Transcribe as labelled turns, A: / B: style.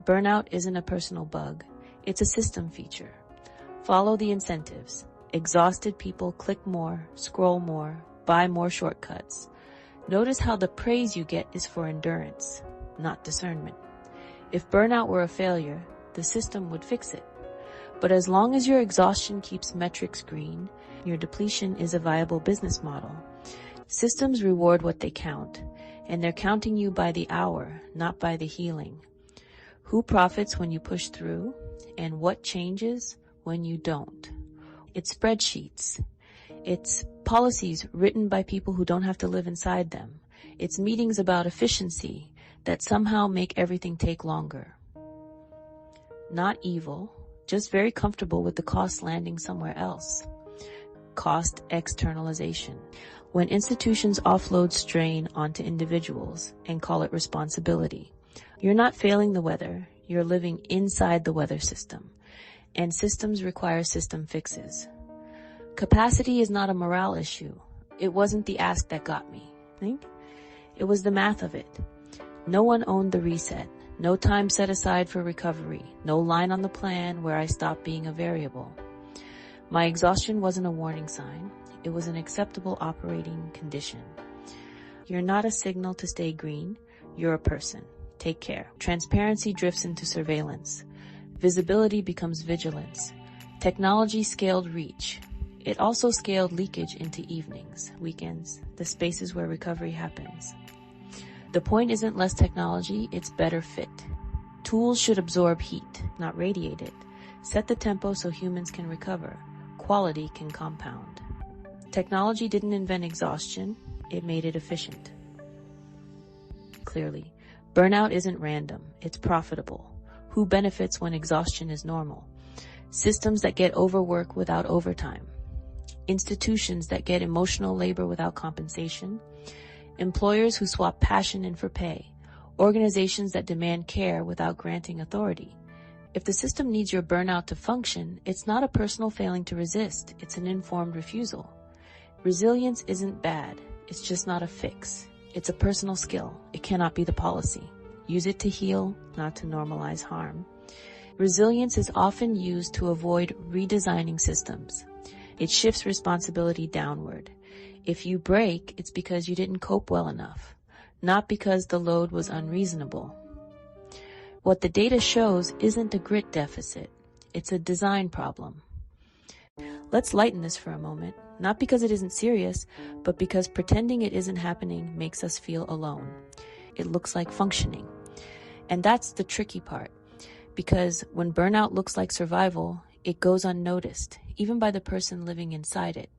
A: Burnout isn't a personal bug. It's a system feature. Follow the incentives. Exhausted people click more, scroll more, buy more shortcuts. Notice how the praise you get is for endurance, not discernment. If burnout were a failure, the system would fix it. But as long as your exhaustion keeps metrics green, your depletion is a viable business model. Systems reward what they count, and they're counting you by the hour, not by the healing. Who profits when you push through, and what changes when you don't? It's spreadsheets. It's policies written by people who don't have to live inside them. It's meetings about efficiency that somehow make everything take longer. Not evil, just very comfortable with the cost landing somewhere else. Cost externalization. When institutions offload strain onto individuals and call it responsibility. You're not failing the weather, you're living inside the weather system. And systems require system fixes. Capacity is not a morale issue. It wasn't the ask that got me. Think? It was the math of it. No one owned the reset. No time set aside for recovery. No line on the plan where I stopped being a variable. My exhaustion wasn't a warning sign. It was an acceptable operating condition. You're not a signal to stay green. You're a person. Take care. Transparency drifts into surveillance. Visibility becomes vigilance. Technology scaled reach. It also scaled leakage into evenings, weekends, the spaces where recovery happens. The point isn't less technology, it's better fit. Tools should absorb heat, not radiate it. Set the tempo so humans can recover. Quality can compound. Technology didn't invent exhaustion, it made it efficient. Clearly, burnout isn't random, it's profitable. Who benefits when exhaustion is normal? Systems that get overwork without overtime. Institutions that get emotional labor without compensation. Employers who swap passion in for pay. Organizations that demand care without granting authority. If the system needs your burnout to function, it's not a personal failing to resist, it's an informed refusal. Resilience isn't bad, it's just not a fix. It's a personal skill, it cannot be the policy. Use it to heal, not to normalize harm. Resilience is often used to avoid redesigning systems. It shifts responsibility downward. If you break, it's because you didn't cope well enough, not because the load was unreasonable. What the data shows isn't a grit deficit, it's a design problem. Let's lighten this for a moment, not because it isn't serious, but because pretending it isn't happening makes us feel alone. It looks like functioning. And that's the tricky part, because when burnout looks like survival, it goes unnoticed, even by the person living inside it.